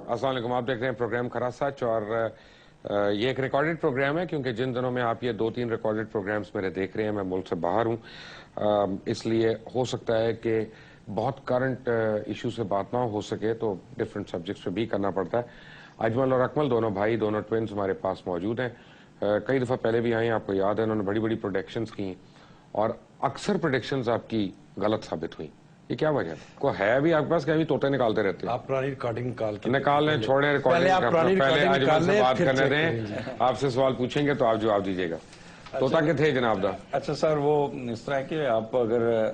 السلام علیکم. آپ دیکھ رہے ہیں پروگرام کھرا سچ, اور یہ ایک ریکارڈڈ پروگرام ہے کیونکہ جن دنوں میں آپ یہ 2-3 ریکارڈڈ پروگرامز میرے دیکھ رہے ہیں, میں ملک سے باہر ہوں, اس لیے ہو سکتا ہے کہ بہت کرنٹ ایشو سے بات نہ ہو سکے, تو ڈفرینٹ سبجیکٹس پہ بھی کرنا پڑتا ہے. اجمل اور اکمل دونوں بھائی, دونوں ٹوینز ہمارے پاس موجود ہیں. کئی دفعہ پہلے بھی آئے ہیں, آپ کو یاد ہے, انہوں نے بڑی بڑی پروڈکشنز کی اور اکثر پروڈکشنز آپ کی غلط ثابت ہوئی. یہ کیا وجہ ہے؟ کوئی ہے بھی آپ کے پاس کہ ابھی طوطے نکالتے رہتے ہیں؟ آپ پرانی ریکارڈنگ نکال لیں, چھوڑیں ریکارڈنگ, پہلے اجمل سے بات کرنے دیں. آپ سے سوال پوچھیں گے تو آپ جواب دیجیے گا. طوطا کے تھے جناب دا. اچھا سر, وہ اس طرح کہ آپ اگر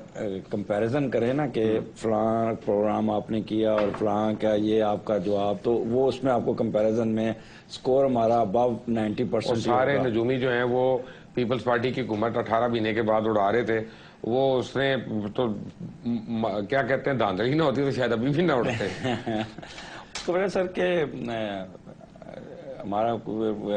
کمپیریزن کریں نا کہ فلاں پروگرام آپ نے کیا اور فلاں کا یہ آپ کا جواب, تو وہ اس میں آپ کو کمپیریزن میں سکور ہمارا ابو 90%. سارے نجومی جو ہیں وہ پیپلز پارٹی کی حکومت 18 مہینے کے بعد اڑا رہے تھے. وہ اس نے تو کیا کہتے ہیں, دھاندلی نہ ہوتی تو شاید ابھی بھی نہ اڑتے. تو وجہ سر کہ ہمارا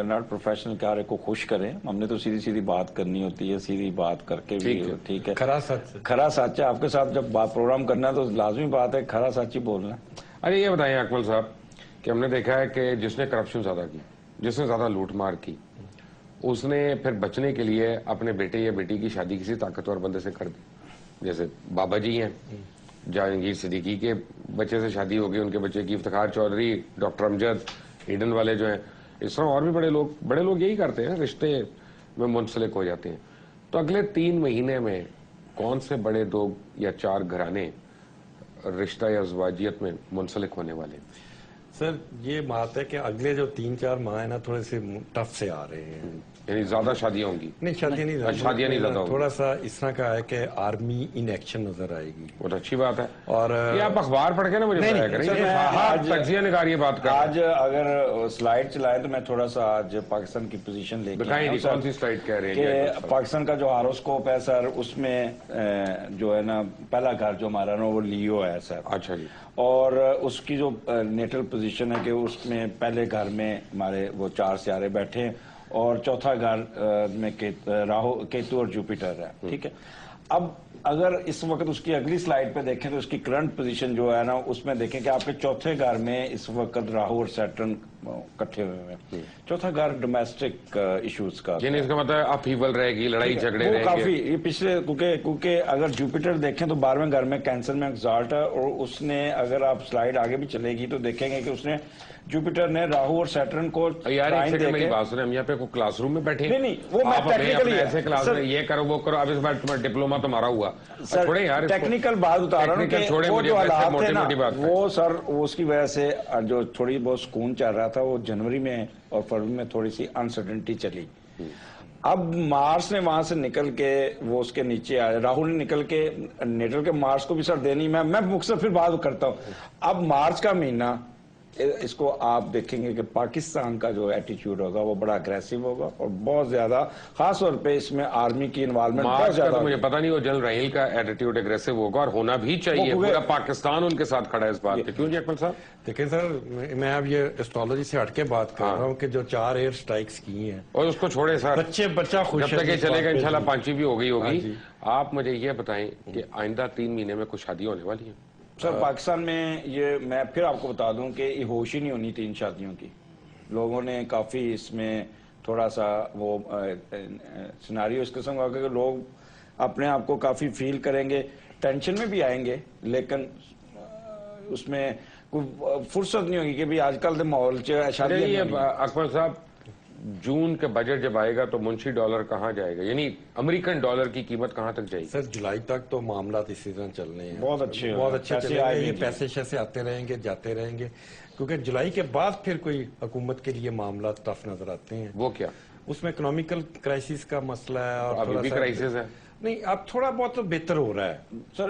ناٹ پروفیشنل کار کو خوش کریں, ہم نے تو سیدھی سیدھی بات کرنی ہوتی ہے, سیدھی بات کر کے بھی ٹھیک ہے. کھرا سچ ہے, آپ کے ساتھ جب پروگرام کرنا ہے تو لازمی بات ہے کھرا سچ ہی بولنا. ارے یہ بتائیں اکمل صاحب کہ ہم نے دیکھا ہے کہ جس نے کرپشن زیادہ کی, جس نے زیادہ لوٹ مار کی, اس نے پھر بچنے کے لیے اپنے بیٹے یا بیٹی کی شادی کسی طاقتور بندے سے کر دی. جیسے بابا جی ہیں, جہانگیر صدیقی کے بچے سے شادی ہو گئی, ان کے بچے کی افتخار چودھری, ڈاکٹر امجد, ایڈن والے جو ہیں, اس طرح اور بھی بڑے لوگ یہی کرتے ہیں, رشتے میں منسلک ہو جاتے ہیں. تو اگلے 3 مہینے میں کون سے بڑے 2 یا 4 گھرانے رشتہ یا ازواجیت میں منسلک ہونے والے؟ سر یہ بات ہے کہ اگلے جو 3-4 ماہ ہیں نا تھوڑے سے ٹف سے آ رہے ہیں. یعنی زیادہ شادیاں ہوں گی؟ نہیں, شادیاں نہیں زیادہ ہوں گی. تھوڑا سا اس طرح کا ہے کہ آرمی ان ایکشن نظر آئے گی. بہت اچھی بات ہے. اور یہ آپ اخبار پڑھ کے نا مجھے بتایا کریں, تجزیہ نگار یہ بات کر رہے ہیں. آج اگر سلائیڈ چلائیں تو میں تھوڑا سا آج پاکستان کی پوزیشن لے کے آیا ہوں. کون سی سلائیڈ کہہ رہے ہیں کہ پاکستان کا جو ہاروسکوپ ہے سر, اس میں جو ہے نا پہلا گھر جو ہمارا نا وہ لیو ہے سر. اچھا جی. اور اس کی جو نیٹل پوزیشن ہے کہ اس میں پہلے گھر میں ہمارے وہ 4 ستارے بیٹھے ہیں, اور چوتھا گھر میں راہو, کیتو اور جوپیٹر ہے. ٹھیک ہے. اب اگر اس وقت اس کی اگلی سلائیڈ پہ دیکھیں تو اس کی کرنٹ پوزیشن جو ہے نا, اس میں دیکھیں کہ آپ کے چوتھے گھر میں اس وقت راہو اور سیٹرن کٹھے ہوئے ہیں. چوتھا گھر ڈومیسٹک ایشوز کا, یعنی اس کا مطلب اپہیول رہے گی, لڑائی جھگڑے رہے گی کافی. یہ پچھلے کیونکہ اگر جوپیٹر دیکھیں تو 12ویں گھر میں کینسر میں ایگزالٹ ہے, اور اس نے اگر آپ سلائیڈ آگے بھی چلے گی تو دیکھیں گے کہ اس نے جوپیٹر نے راہو اور سیٹرن کو یار ایک سیکنڈ میری بات سنیں, ہم یہاں پہ کوئی کلاس روم میں بیٹھے ہیں. نہیں, وہ میں ٹیکنیکلی ایسے کلاس میں یہ کرو وہ کرو, اب اس بار تمہارا ڈپلوما تمہارا ہوا. چھوڑیں یار, ٹیکنیکل بات بتا رہا ہوں کہ وہ جو حالات تھے نا وہ سر, اس کی وجہ سے جو تھوڑی بہت سکون چل رہا تھا وہ جنوری میں اور فروری میں تھوڑی سی انسرٹنٹی چلی. اب مارس نے وہاں سے نکل کے وہ اس کے نیچے آیا, راہل نے نکل کے نیٹل کے مارس کو بھی سر دینی. میں مقصد پھر بات کرتا ہوں. اب مارچ کا مہینہ اس کو آپ دیکھیں گے کہ پاکستان کا جو ایٹیچیوڈ ہوگا وہ بڑا اگریسو ہوگا, اور بہت زیادہ خاص طور پہ اس میں آرمی کی انوالومنٹ بہت زیادہ. مجھے پتا نہیں وہ جنرل رحیل کا ایٹیٹیوڈ اگریسو ہوگا, اور ہونا بھی چاہیے. پورا پاکستان ان کے ساتھ کھڑا ہے اس بات پہ. کیوں جی اکمل صاحب؟ دیکھیں سر, میں اب یہ ایسٹرالوجی سے ہٹ کے بات کر رہا ہوں کہ جو 4 ایئر سٹرائکس کی ہیں, اور اس کو چھوڑے سر, بچہ خوش ہے, جب تک یہ چلے گا انشاءاللہ 5ویں بھی ہو گئی ہوگی. آپ مجھے یہ بتائیں کہ آئندہ 3 مہینے میں کچھ شادی ہونے والی ہے سر پاکستان میں؟ یہ میں پھر آپ کو بتا دوں کہ یہ ہوش ہی نہیں ہونی 3 شادیوں کی. لوگوں نے کافی اس میں تھوڑا سا وہ سیناریو اس قسم کا کہ لوگ اپنے آپ کو کافی فیل کریں گے, ٹینشن میں بھی آئیں گے, لیکن اس میں کوئی فرصت نہیں ہوگی کہ بھی آج کل ماحول شادی. اکبر صاحب, جون کے بجٹ جب آئے گا تو منشی ڈالر کہاں جائے گا, یعنی امریکن ڈالر کی قیمت کہاں تک جائے گی؟ سر جولائی تک تو معاملات اسی طرح چلنے ہیں, بہت اچھے چلیں گے. یہ پیسے شیسے آتے رہیں گے, جاتے رہیں گے, کیونکہ جولائی کے بعد پھر کوئی حکومت کے لیے معاملات ٹف نظر آتے ہیں. وہ کیا؟ اس میں اکنامیکل کرائسس کا مسئلہ ہے, اور ابھی بھی کرائسس ہے. نہیں, اب تھوڑا بہت تو بہتر ہو رہا ہے سر.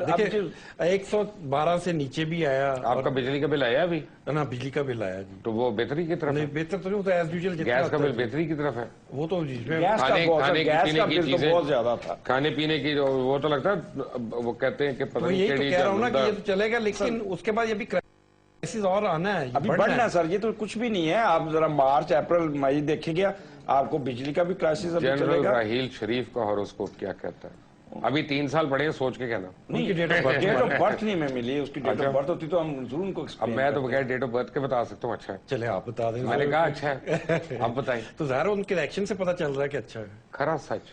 112 سے نیچے بھی آیا. آپ کا بجلی کا بل آیا ابھی؟ نا, بجلی کا بل آیا جی. تو وہ بہتری کی طرف؟ نہیں, بہتر تو نہیں ہوتا, ایز یوزل. گیس کا بل بہتری کی طرف ہے. وہ تو بہت زیادہ تھا. کھانے پینے کی وہ تو لگتا ہے, وہ کہتے ہیں کہ پتہ نہیں یہی کہہ رہا ہوں نا کہ یہ تو چلے گا, لیکن اس کے بعد یہ بھی کرائسس اور آنا ہے, ابھی بڑھنا ہے سر. یہ تو کچھ بھی نہیں ہے. آپ ذرا مارچ اپریل مئی دیکھیں گے, آپ کو بجلی کا بھی کرائسس ابھی چلے گا. جنرل راحیل شریف کا ہاروسکوپ کیا کہتا ہے؟ ابھی 3 سال پڑے ہیں, سوچ کے کہنا. نہیں, ڈیٹ آف برتھ نہیں میں ملی, اس کی ڈیٹ آف برتھ ہوتی تو ہم ضرور ان کو اب میں تو بغیر ڈیٹ آف برتھ کے بتا سکتا ہوں. اچھا ہے, چلے آپ بتا دیں. میں نے کہا اچھا ہے, آپ بتائیں. تو ظاہر ان کے ایکشن سے پتا چل رہا ہے کہ اچھا ہے. کھرا سچ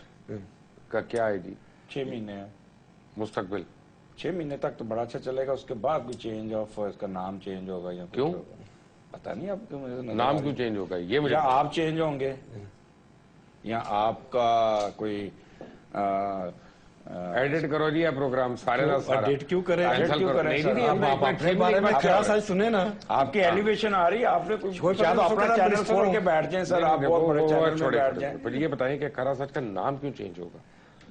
کا کیا ہے جی؟ 6 مہینے ہے مستقبل 6 مہینے تک تو بڑا اچھا چلے گا, اس کے بعد کوئی چینج آف اس کا نام چینج ہوگا یا کیوں؟ پتا نہیں آپ کو, نام کیوں چینج ہوگا یہ مجھے, یا آپ چینج ہوں گے یا آپ کا کوئی ایڈٹ کرو جی پروگرام سارے کا سارا. ایڈٹ کیوں کریں؟ آپ اپنے بارے میں کیا سچ سنیں نا, آپ کی ایلیویشن آ رہی ہے, آپ نے کچھ اپنا چینل چھوڑ کے بیٹھ جائیں سر, آپ بہت بڑے چینل میں بیٹھ جائیں. یہ بتائیں کہ کھرا سچ کا نام کیوں چینج ہوگا؟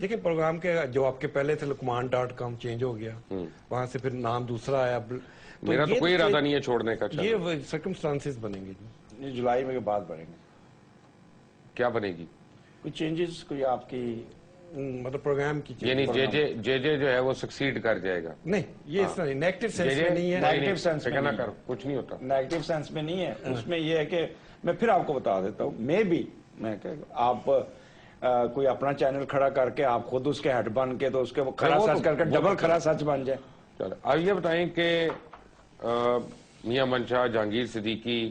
دیکھیں پروگرام کے جو آپ کے پہلے تھے لقمان.com چینج ہو گیا, وہاں سے پھر نام دوسرا آیا. میرا تو کوئی ارادہ نہیں ہے چھوڑنے کا. یہ سرکمسٹانسز بنیں گے جی, جولائی میں کے بعد بڑھیں گے. کیا بنے گی؟ کوئی چینجز, کوئی آپ کی مطلب پروگرام کی, یعنی جے جو ہے وہ سکسیڈ کر جائے گا؟ نہیں, یہ اس طرح نیگیٹو سینس میں نہیں ہے. نیگیٹو سینس میں نہ کرو, کچھ نہیں ہوتا. نیگیٹو سینس میں نہیں ہے. اس میں یہ ہے کہ میں پھر آپ کو بتا دیتا ہوں, میں آپ کوئی اپنا چینل کھڑا کر کے آپ خود اس کے ہیڈ بن کے تو اس کے کھڑا سچ کر کے ڈبل کھڑا سچ بن جائے. چلو اب یہ بتائیں کہ میاں منشا, جہانگیر صدیقی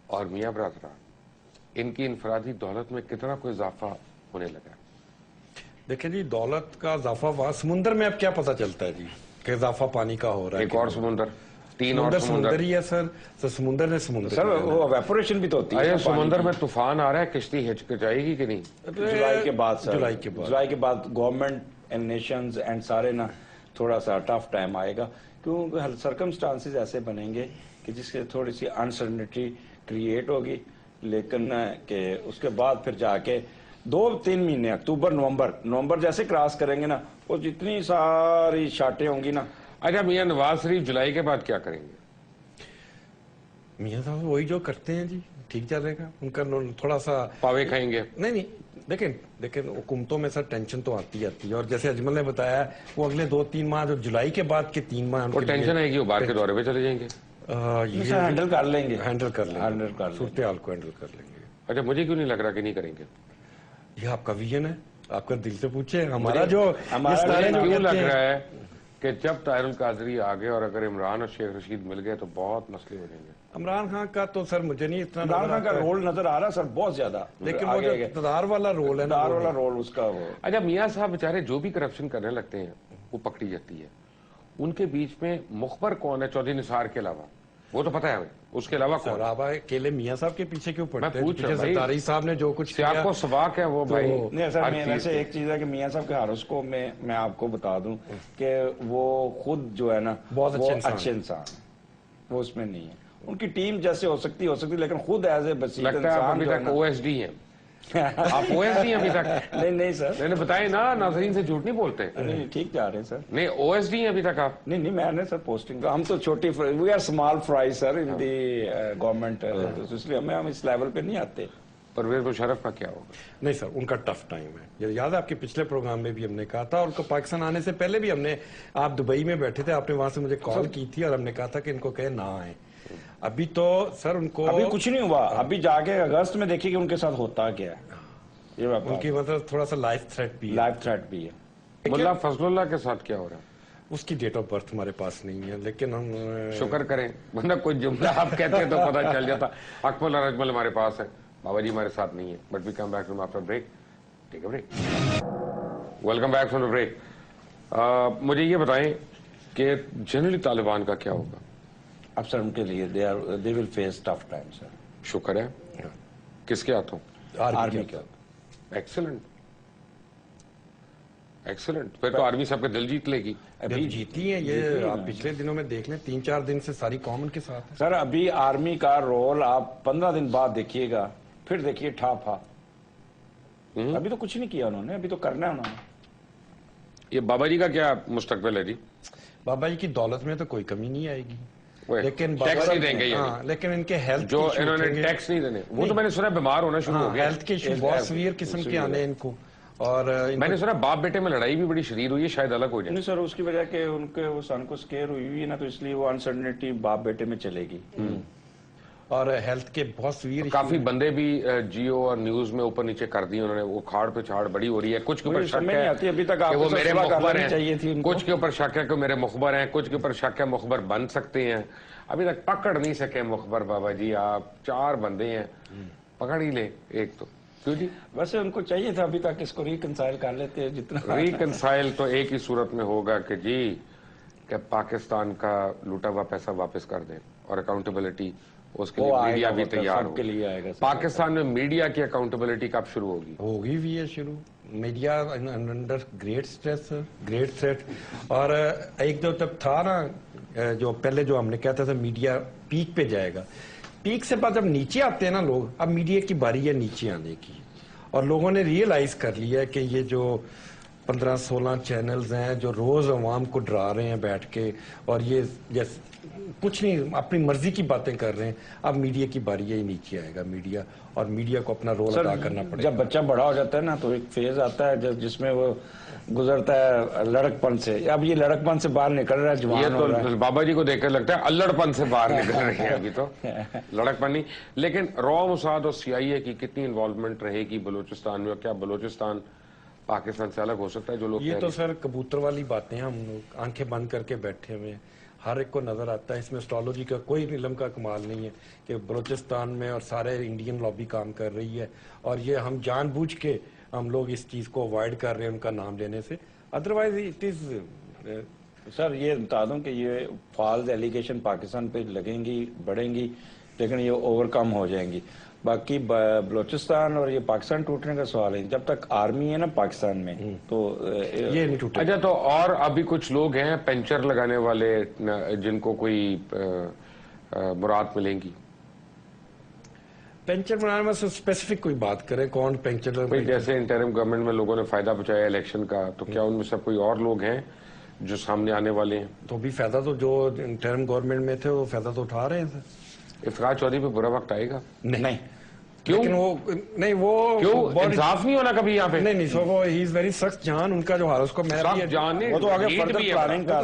اور میاں برادران, ان کی انفرادی دولت میں کتنا کوئی اضافہ ہونے لگا؟ دیکھیں جی, دولت کا اضافہ وہاں سمندر میں اب کیا پتا چلتا ہے جی کہ اضافہ پانی کا ہو رہا ہے. ایک اور سمندر, 3 اور سمندر ہی ہے سر. سمندر نے سمندر سر وہ ایویپوریشن بھی تو ہوتی ہے. سمندر میں طوفان آ رہا ہے, کشتی ہچکچائے گی کہ نہیں؟ جولائی کے بعد سر, جولائی کے بعد گورنمنٹ اینڈ نیشنز اینڈ سارے نا تھوڑا سا ٹف ٹائم آئے گا, کیونکہ سرکمسٹانسز ایسے بنیں گے کہ جس سے تھوڑی سی انسرٹنٹی کریٹ ہوگی, لیکن کہ اس کے بعد پھر جا کے 2-3 مہینے اکتوبر نومبر جیسے کراس کریں گے نا, وہ جتنی ساری شاٹیں ہوں گی نا. اچھا, میاں نواز شریف جولائی کے بعد کیا کریں گے؟ میاں صاحب وہی جو کرتے ہیں جی, ٹھیک چلے گا. ان کا تھوڑا سا پاوے کھائیں گے. نہیں, دیکھیں حکومتوں میں سر ٹینشن تو آتی ہے, اور جیسے اجمل نے بتایا وہ اگلے 2-3 ماہ جو جولائی کے بعد کے 3 ماہ وہ ٹینشن ہے کہ وہ باہر کے دورے پہ چلے جائیں گے. ہینڈل کر لیں گے, صورتحال کو ہینڈل کر لیں گے. اچھا, مجھے کیوں نہیں لگ رہا کہ نہیں کریں گے؟ یہ آپ کا ویژن ہے, آپ کا دل سے پوچھے. ہمارا جو کیوں لگ رہا ہے کہ جب طاہر القادری آگے اور اگر عمران اور شیخ رشید مل گئے تو بہت مسئلے ہو جائیں گے. عمران خان کا تو سر مجھے نہیں اتنا, عمران خان کا رول نظر آ رہا سر بہت زیادہ, لیکن وہ جو اقتدار والا رول ہے, اقتدار والا رول اس کا وہ. اچھا, میاں صاحب بیچارے جو بھی کرپشن کرنے لگتے ہیں وہ پکڑی جاتی ہے. ان کے بیچ میں مخبر کون ہے چودھری نثار کے علاوہ؟ وہ تو پتا ہے ہمیں, اس کے علاوہ کون؟ آپ اکیلے میاں صاحب کے پیچھے کیوں پڑتے ہیں؟ پیچھے زرداری صاحب نے جو کچھ کیا, آپ کو سباق ہے وہ بھائی. نہیں سر, میں سے ایک چیز ہے کہ میاں صاحب کے ہارس کو میں آپ کو بتا دوں کہ وہ خود جو ہے نا بہت اچھے انسان, وہ اس میں نہیں ہے. ان کی ٹیم جیسے ہو سکتی لیکن خود ایز اے بسیط انسان ابھی تک OSD ہیں. آپ OSD ہیں ابھی تک؟ نہیں سر, میں نے بتایا نا, ناظرین سے جھوٹ نہیں بولتے. نہیں, ٹھیک جا رہے ہیں سر. نہیں, OSD ہیں ابھی تک آپ؟ نہیں میں نے سر پوسٹنگ, ہم تو چھوٹی, we are small fry sir in the government, اس لیے ہم اس لیول پہ نہیں آتے. پرویز مشرف کا کیا ہوگا؟ نہیں سر, ان کا ٹف ٹائم ہے. یاد ہے آپ کے پچھلے پروگرام میں بھی ہم نے کہا تھا, اور پاکستان آنے سے پہلے بھی ہم نے, آپ دبئی میں بیٹھے تھے, آپ نے وہاں سے مجھے کال کی تھی اور ہم نے کہا تھا کہ ان کو کہے نہ آئیں. ابھی تو سر ان کو ابھی کچھ نہیں ہوا, ابھی جا کے اگست میں دیکھیے کہ ان کے ساتھ ہوتا کیا ہے. یہ ان کی مطلب تھوڑا سا لائف تھریٹ بھی ہے. ملا فضل اللہ کے ساتھ کیا ہو رہا ہے؟ اس کی ڈیٹ آف برتھ ہمارے پاس نہیں ہے, لیکن ہم شکر کریں, ورنہ کوئی جملہ آپ کہتے ہیں تو پتہ چل جاتا. اکمل اور اجمل ہمارے پاس ہے, بابا جی ہمارے ساتھ نہیں ہے. But we come back from after break. Take a break. Welcome back from break. مجھے یہ بتائیں کہ جنرلی طالبان کا کیا ہوگا؟ اب سر ان کے لیے they will face tough time sir. شکر ہے. کس کے ہاتھوں؟ آرمی کے. ایکسلنٹ, پھر تو آرمی سب کے دل جیت لے گی. ابھی جیتی ہیں یہ, آپ پچھلے دنوں میں دیکھ لیں 3-4 دن سے ساری قوم ان کے ساتھ ہے. سر ابھی آرمی کا رول آپ 15 دن بعد دیکھیے گا, پھر دیکھیے ٹھاپا. ابھی تو کچھ نہیں کیا انہوں نے, ابھی تو کرنا ہے انہوں نے. یہ بابا جی کا کیا مستقبل ہے جی؟ بابا جی کی دولت میں تو کوئی کمی نہیں آئے گی, لیکن ٹیکس نہیں دیں گے, لیکن ان کے ہیلتھ جو انہوں نے ٹیکس نہیں دینے, وہ تو میں نے سنا بیمار ہونا شروع ہو گیا. ہیلتھ کے ایشو بہت سیویئر قسم کے آنے ان کو, اور میں نے سنا باپ بیٹے میں لڑائی بھی بڑی شدید ہوئی ہے, شاید الگ ہو جائے. نہیں سر, اس کی وجہ کہ ان کے وہ سن کو سکیئر ہوئی ہے نا, تو اس لیے وہ انسرٹنٹی باپ بیٹے میں چلے گی. اور ہیلتھ کے بہت سویر کافی بندے بھی جیو اور نیوز میں اوپر نیچے کر دی انہوں نے, وہ کھاڑ پہ چھاڑ بڑی ہو رہی ہے. کچھ کے اوپر شک ہے ابھی تک کہ وہ میرے مخبر ہیں, چاہیے تھی, کچھ کے اوپر شک ہے کہ میرے مخبر ہیں, کچھ کے اوپر شک ہے مخبر بن سکتے ہیں. ابھی تک پکڑ نہیں سکے مخبر بابا جی. آپ 4 بندے ہیں, پکڑ ہی لے ایک تو. کیوں جی؟ ویسے ان کو چاہیے تھا ابھی تک اس کو ریکنسائل کر لیتے. جتنا ریکنسائل تو ایک ہی صورت میں ہوگا کہ جی کہ پاکستان کا لوٹا ہوا پیسہ واپس کر دیں, اور اکاؤنٹیبلٹی اس کے لیے میڈیا بھی تیار ہو. پاکستان میں میڈیا کی اکاؤنٹیبلٹی کب شروع ہوگی؟ ہوگی بھی ہے شروع. Media under great stress, great threat. اور ایک دو تب تھا نا جو پہلے جو ہم نے کہتا تھا میڈیا پیک پہ جائے گا, پیک سے بعد جب نیچے آتے ہیں نا لوگ, اب میڈیا کی باری ہے نیچے آنے کی. اور لوگوں نے ریئلائز کر لیا ہے کہ یہ جو 15-16 چینلز ہیں جو روز عوام کو ڈرا رہے ہیں بیٹھ کے, اور یہ کچھ نہیں اپنی مرضی کی باتیں کر رہے ہیں, اب میڈیا کی باری ہے, نیچے آئے گا میڈیا, اور میڈیا کو اپنا رول ادا کرنا پڑے گا. جب بچہ بڑا ہو جاتا ہے نا تو ایک فیز آتا ہے جس میں وہ گزرتا ہے لڑک پن سے. اب یہ لڑک پن سے باہر نکل رہا ہے, جوان ہو رہا ہے. بابا جی کو دیکھ کر لگتا ہے الڑ پن سے باہر نکل رہے ہیں ابھی تو, لڑک پن نہیں. لیکن رو موساد اور CIA کی کتنی انوالومنٹ رہے گی بلوچستان میں, اور کیا بلوچستان پاکستان سے الگ ہو سکتا ہے؟ جو لوگ یہ تو سر کبوتر والی باتیں ہم لوگ آنکھیں بند کر کے بیٹھے ہوئے ہیں, ہر ایک کو نظر آتا ہے. اس میں اسٹرالوجی کا کوئی علم کا کمال نہیں ہے کہ بلوچستان میں اور سارے انڈین لابی کام کر رہی ہے, اور یہ ہم جان بوجھ کے ہم لوگ اس چیز کو اوائڈ کر رہے ہیں ان کا نام لینے سے. Otherwise it is. سر یہ بتا دوں کہ یہ فالز ایلیگیشن پاکستان پہ لگیں گی, بڑھیں گی, لیکن یہ اوور کم ہو جائیں گی. باقی بلوچستان اور یہ پاکستان ٹوٹنے کا سوال ہے, جب تک آرمی ہے نا پاکستان میں تو یہ نہیں ٹوٹے. اچھا, تو اور ابھی کچھ لوگ ہیں پنچر لگانے والے جن کو کوئی مراد ملیں گی؟ پینچر بنانے میں سے اسپیسیفک کوئی بات کریں, کون پینچر؟ جیسے انٹرم گورنمنٹ میں لوگوں نے فائدہ پہنچایا الیکشن کا, تو کیا ان میں سے کوئی اور لوگ ہیں جو سامنے آنے والے ہیں؟ تو بھی فائدہ تو جو انٹرم گورنمنٹ میں تھے وہ فائدہ تو اٹھا رہے ہیں. افتخار چودھری پہ برا وقت آئے گا؟ نہیں. کیوں؟ وہ کیوں انصاف نہیں ہونا کبھی یہاں پہ؟ نہیں سو وہ ہی از ویری سخت جان, ان کا جو حال اس کو میں وہ تو آگے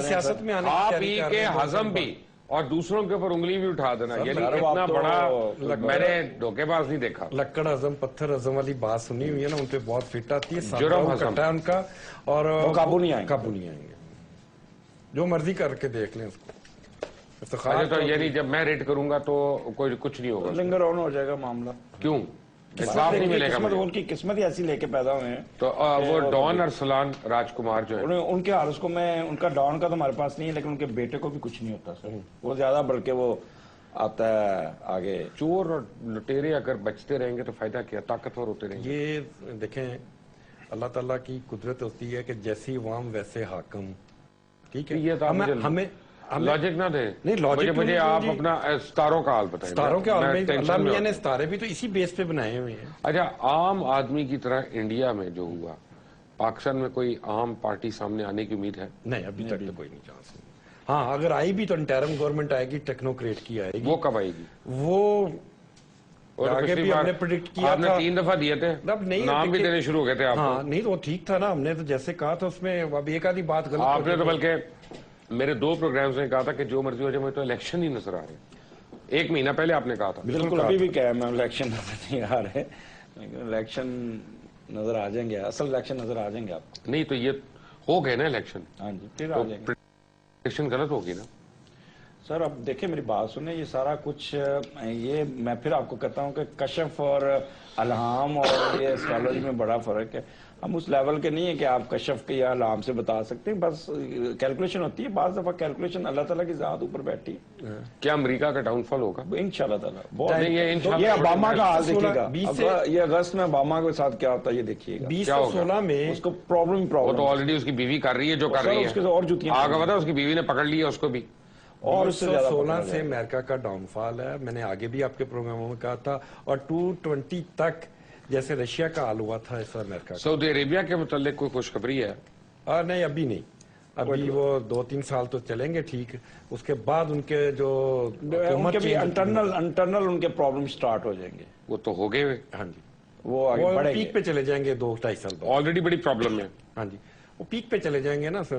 سیاست میں آنے آپ ہی کے ہضم بھی اور دوسروں کے اوپر انگلی بھی اٹھا دینا, یعنی اتنا بڑا میں نے دھوکے باز نہیں دیکھا. لکڑ ہضم پتھر ہضم والی بات سنی ہوئی ہے نا, ان پہ بہت فٹ آتی ہے. جرم ہضم ہے ان کا, اور قابو نہیں آئیں گے. جو مرضی کر کے دیکھ لیں اس کو. تو یعنی جب میں ریٹ کروں گا تو کوئی کچھ نہیں ہوگا, لنگر آن ہو جائے گا معاملہ. کیوں؟ انصاف نہیں ملے گا. ان کی قسمت ہی ایسی لے کے پیدا ہوئے ہیں. تو وہ ڈان ارسلان راج کمار جو ہے, ان کے حالت کو میں, ان کا ڈان کا تو ہمارے پاس نہیں ہے, لیکن ان کے بیٹے کو بھی کچھ نہیں ہوتا سر. وہ زیادہ بلکہ وہ آتا ہے آگے. چور اور لٹیرے اگر بچتے رہیں گے تو فائدہ کیا, طاقتور ہوتے رہیں گے. یہ دیکھیں اللہ تعالیٰ کی قدرت ہوتی ہے کہ جیسی عوام ویسے حاکم. ٹھیک ہے, یہ ہمیں لاجک نہ دے. نہیں, مجھے آپ اپنا ستاروں کا حال بتائیں. ستاروں کے حال میں اللہ میاں نے ستارے بھی تو اسی بیس پہ بنائے ہوئے ہیں. اچھا, عام آدمی کی طرح انڈیا میں جو ہوا, پاکستان میں کوئی عام پارٹی سامنے آنے کی امید ہے؟ نہیں, ابھی تک تو کوئی نہیں چانس. ہاں, اگر آئی بھی تو انٹرم گورنمنٹ آئے گی, ٹیکنوکریٹ کی آئے گی. وہ کب آئے گی؟ وہ آگے بھی ہم نے پریڈکٹ کیا تھا. 3 دفعہ دیے تھے, نام بھی دینے شروع ہو گئے تھے آپ. ہاں نہیں, تو ٹھیک تھا نا, ہم نے تو جیسے کہا تھا اس میں اب ایک آدھی بات غلط. آپ نے تو بلکہ میرے 2 پروگرامز میں کہا تھا کہ جو مرضی ہو جائے, مجھے تو الیکشن ہی نظر آ رہے. 1 مہینہ پہلے آپ نے کہا تھا. بالکل, ابھی بھی کہا میں الیکشن نظر نہیں آ رہے, لیکن الیکشن نظر آ جائیں گے, اصل الیکشن نظر آ جائیں گے آپ کو. نہیں تو یہ ہو گئے نا الیکشن. ہاں جی, پھر آ جائیں گے. الیکشن غلط ہوگی نا سر. اب دیکھیں میری بات سنیں, یہ سارا کچھ یہ میں پھر آپ کو کہتا ہوں کہ کشف اور الہام اور یہ اسٹرالوجی میں بڑا فرق ہے. ہم اس لیول کے نہیں ہے کہ آپ کشف کے یا الہام سے بتا سکتے ہیں, بس کیلکولیشن ہوتی ہے. بعض دفعہ کیلکولیشن اللہ تعالیٰ کی ذات اوپر بیٹھی. کیا امریکہ کا ڈاؤن فال ہوگا؟ انشاءاللہ تعالیٰ. یہ اوباما کا حال دیکھیے گا, یہ اگست میں اوباما کے ساتھ کیا ہوتا ہے یہ دیکھیے گا. 2016 میں اس کو پرابلم وہ تو آلریڈی اس کی بیوی کر رہی ہے جو کر رہی ہے, اور جوتیاں آگے بتا, اس کی بیوی نے پکڑ لیا اس کو بھی. اور 2016 سے امریکہ کا ڈاؤن فال ہے. میں نے آگے بھی آپ کے پروگراموں میں کہا تھا, اور 220 تک جیسے رشیا کا حال ہوا تھا ایسا امریکہ. سعودی عربیہ کے متعلق کوئی خوشخبری ہے؟ نہیں, ابھی نہیں. ابھی وہ 2-3 سال تو چلیں گے ٹھیک, اس کے بعد ان کے جو انٹرنل ان کے پرابلم سٹارٹ ہو جائیں گے. وہ تو ہو گئے. ہاں جی, وہ پیک پہ چلے جائیں گے 2-2.5 سال بعد. آلریڈی بڑی پرابلم ہے. ہاں جی, وہ پیک پہ چلے جائیں گے نا سر.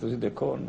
ਤੁਸੀਂ ਦੇਖੋ ਹੁਣ।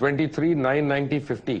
23/9/1950,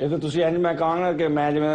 ਇਹ ਤਾਂ ਤੁਸੀਂ ਇੰਜ ਮੈਂ ਕਹਾਂਗਾ ਕਿ ਮੈਂ ਜਿਵੇਂ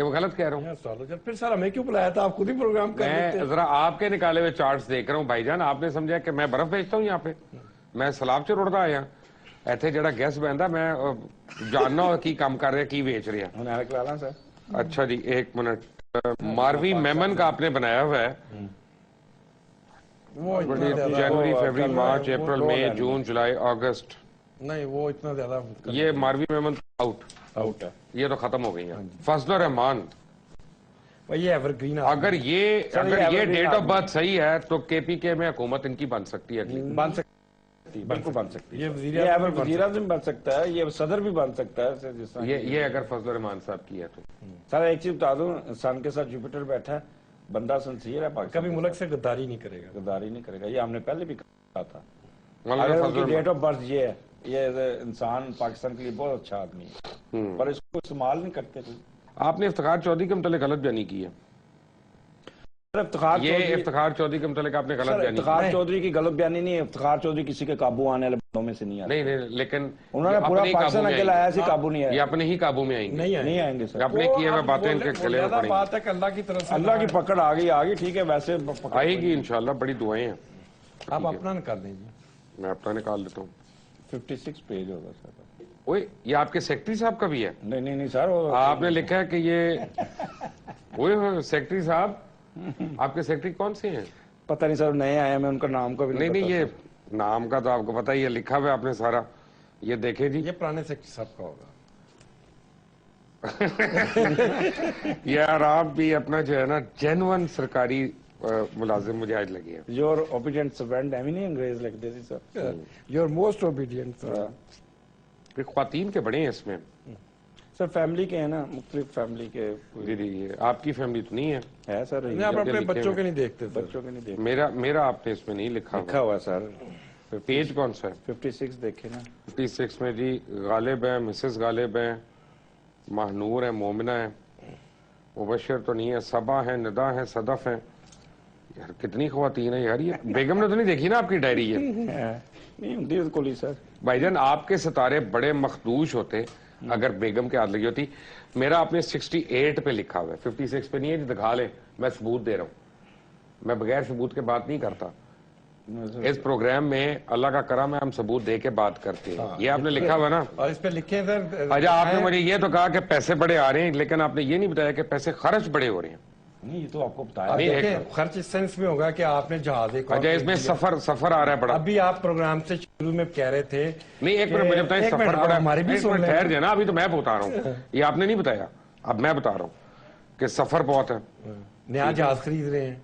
کہ وہ غلط کہہ رہا ہوں؟ پھر سر ہمیں کیوں بلایا تھا؟ آپ خود ہی پروگرام کر لیتے. میں ذرا آپ کے نکالے ہوئے چارٹس دیکھ رہا ہوں بھائی جان. آپ نے سمجھا کہ میں برف بیچتا ہوں یہاں پہ؟ میں سلاب چ رڑتا آیا ایتھے جڑا گیس بہندا میں جاننا ہو کی کام کر رہے کی بیچ رہے ہیں. اچھا جی ایک منٹ. ماروی میمن کا آپ نے بنایا ہوا ہے. جنوری فیبری مارچ اپریل مئی جون جولائی اگست. نہیں وہ اتنا زیادہ یہ ماروی میمن آؤٹ ہے. یہ تو ختم ہو گئی ہیں. فضل الرحمان یہ ایور گرین. اگر یہ ڈیٹ آف برتھ صحیح ہے تو کے پی کے میں حکومت ان کی بن سکتی ہے. بن سکتی بالکل بن سکتی ہے. یہ وزیر اعظم بن سکتا ہے, یہ صدر بھی بن سکتا ہے. یہ اگر فضل الرحمان صاحب کی ہے تو. سر ایک چیز بتا دوں, سن کے ساتھ جوپیٹر بیٹھا ہے, بندہ سنسیئر ہے, کبھی ملک سے غداری نہیں کرے گا. غداری نہیں کرے گا, یہ ہم نے پہلے بھی کہا تھا. اگر ڈیٹ آف برتھ یہ ہے, یہ انسان پاکستان کے لیے بہت اچھا آدمی ہے, پر اس کو استعمال نہیں کرتے. آپ نے افتخار چودھری کے متعلق غلط بیانی کی ہے. افتخار چودھری کے متعلق آپ نے غلط بیانی کی. افتخار چودھری کی غلط بیانی نہیں ہے. افتخار چودھری کسی کے قابو آنے والے بندوں میں سے نہیں آتے. نہیں لیکن انہوں نے پورا پاکستان اکیلا آیا سی, قابو نہیں آیا. یہ اپنے ہی قابو میں آئیں گے. نہیں آئیں گے سر. اپنے کیے ہوئے باتیں ان کے گلے میں پڑیں گی. بات ہے کہ اللہ کی طرف سے اللہ کی پکڑ آ گئی ٹھیک ہے. ویسے آئے گی انشاءاللہ, بڑی دعائیں ہیں. آپ اپنا نکال دیجیے. میں اپنا نکال لیتا ہوں. 56 پیج ہوگا سر. اوئے یہ آپ کے سیکرٹری صاحب کا بھی ہے؟ نہیں سر, آپ نے لکھا ہے کہ یہ وہ سیکرٹری صاحب, آپ کے سیکرٹری کون سے ہیں؟ پتہ نہیں سر, نئے آئے ہیں, میں ان کا نام کا بھی نہیں یہ نام کا تو آپ کو پتہ ہی ہے, لکھا ہوا ہے آپ نے سارا. یہ دیکھیں جی, یہ پرانے سیکرٹری صاحب کا ہوگا. یار آپ بھی اپنا جو ہے نا جینون سرکاری ملازم مجھے آج لگی ہے. یور اوبیڈینٹ سرونٹ, ایوی نہیں انگریز لکھ دیتی سر. یور موسٹ اوبیڈینٹ سر. خواتین کے بڑے ہیں اس میں سر, فیملی کے ہیں نا, مختلف فیملی کے. جی آپ کی فیملی تو نہیں ہے سر. آپ اپنے بچوں کے نہیں دیکھتے. بچوں کے نہیں دیکھتے. میرا آپ نے اس میں نہیں لکھا ہوا سر. پیج کون سا ہے؟ 56 دیکھے نا. 56 میں جی غالب ہے, مسز غالب ہے, مہنور ہے, مومنہ ہے, مبشر تو نہیں ہے, صبا ہے, ندا ہے, صدف ہے. یار کتنی خواتین ہیں یار. یہ بیگم نے تو نہیں دیکھی نا آپ کی ڈائری؟ نہیں سر. بھائی جان آپ کے ستارے بڑے مخدوش ہوتے اگر بیگم کے ہاتھ لگی ہوتی. میرا آپ نے 68 پہ لکھا ہوا ہے, 56 پہ نہیں ہے. دکھا لیں, میں ثبوت دے رہا ہوں. میں بغیر ثبوت کے بات نہیں کرتا. اس پروگرام میں اللہ کا کرم ہے, ہم ثبوت دے کے بات کرتے ہیں. یہ آپ نے لکھا ہوا نا, اور اس پہ لکھے سر. اچھا آپ نے مجھے یہ تو کہا کہ پیسے بڑے آ رہے ہیں, لیکن آپ نے یہ نہیں بتایا کہ پیسے خرچ بڑے ہو رہے ہیں. نہیں, یہ تو آپ کو بتایا. خرچ اس سینس میں ہوگا کہ آپ نے جہاز. اچھا اس میں سفر آ رہا ہے بڑا. ابھی آپ پروگرام سے شروع میں کہہ رہے تھے. نہیں ایک منٹ مجھے بتائیں, سفر بڑا ہمارے بھی ٹھہر جائے نا, ابھی تو میں بتا رہا ہوں. یہ آپ نے نہیں بتایا, اب میں بتا رہا ہوں کہ سفر بہت ہے. نیا جہاز خرید رہے ہیں.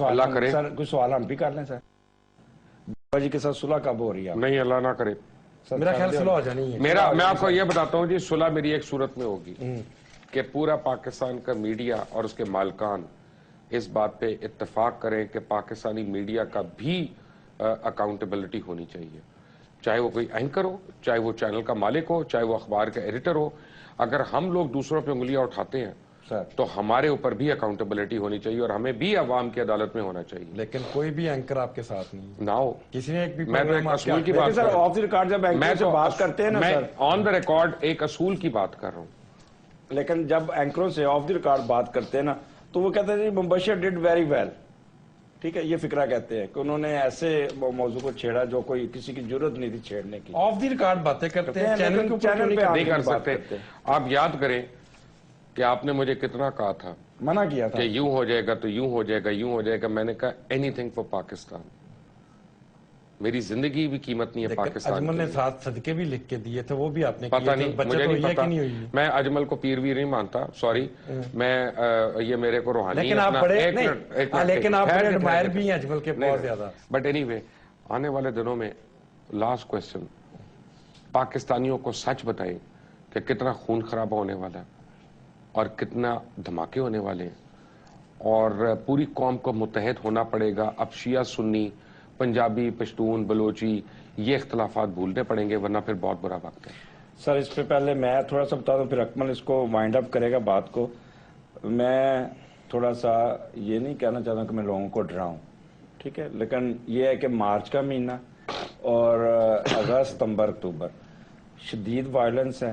اللہ کرے. سر کوئی سوال ہم بھی کر لیں سر. بابا جی کے ساتھ صلح کب ہو رہی ہے؟ نہیں اللہ نہ کرے. میرا خیال صلح ہو جانی ہے. میں آپ کو یہ بتاتا ہوں جی, صلح میری ایک صورت میں ہوگی کہ پورا پاکستان کا میڈیا اور اس کے مالکان اس بات پہ اتفاق کریں کہ پاکستانی میڈیا کا بھی اکاؤنٹیبلٹی ہونی چاہیے. چاہے وہ کوئی اینکر ہو, چاہے وہ چینل کا مالک ہو, چاہے وہ اخبار کا ایڈیٹر ہو. اگر ہم لوگ دوسروں پہ انگلیاں اٹھاتے ہیں تو ہمارے اوپر بھی اکاؤنٹیبلٹی ہونی چاہیے اور ہمیں بھی عوام کی عدالت میں ہونا چاہیے. لیکن کوئی بھی اینکر آپ کے ساتھ نہیں نہ ہو. کسی نے ایک بھی میں تو ایک اصول کی بات سر, آف دی ریکارڈ جب اینکر سے بات کرتے ہیں نا سر, آن دا ریکارڈ ایک اصول کی بات کر رہا ہوں. لیکن جب اینکروں سے آف دی ریکارڈ بات کرتے ہیں نا تو وہ کہتے ہیں مبشر ڈیڈ ویری ویل. ٹھیک ہے, یہ فکرہ کہتے ہیں کہ انہوں نے ایسے موضوع کو چھیڑا جو کوئی کسی کی ضرورت نہیں تھی چھیڑنے کی. آف دی ریکارڈ باتیں کرتے ہیں, چینل پہ نہیں کر سکتے. آپ یاد کریں کہ آپ نے مجھے کتنا کہا تھا, منع کیا تھا کہ یوں ہو جائے گا تو یوں ہو جائے گا, یوں ہو جائے گا. میں نے کہا اینی تھنگ فار پاکستان. میری زندگی بھی قیمت نہیں ہے پاکستان. اجمل نے ساتھ صدقے بھی لکھ کے دیے تھے, وہ بھی آپ نے پتہ نہیں, مجھے نہیں پتا. میں اجمل کو پیر ویر نہیں مانتا, سوری. میں یہ میرے کو روحانی, لیکن آپ بڑے ایڈمائر بھی ہیں اجمل کے بہت زیادہ. بٹ اینی وے, آنے والے دنوں میں لاسٹ کوسچن, پاکستانیوں کو سچ بتائیں کہ کتنا خون خرابہ ہونے والا ہے اور کتنا دھماکے ہونے والے ہیں, اور پوری قوم کو متحد ہونا پڑے گا. اب شیعہ سنی, پنجابی, پشتون, بلوچی, یہ اختلافات بھولنے پڑیں گے, ورنہ پھر بہت برا وقت ہے. سر اس پہ پہلے میں تھوڑا سا بتا دوں, پھر اکمل اس کو وائنڈ اپ کرے گا بات کو. میں تھوڑا سا یہ نہیں کہنا چاہتا کہ میں لوگوں کو ڈراؤں, ٹھیک ہے, لیکن یہ ہے کہ مارچ کا مہینہ اور اگست, ستمبر, اکتوبر شدید وائلنس ہے.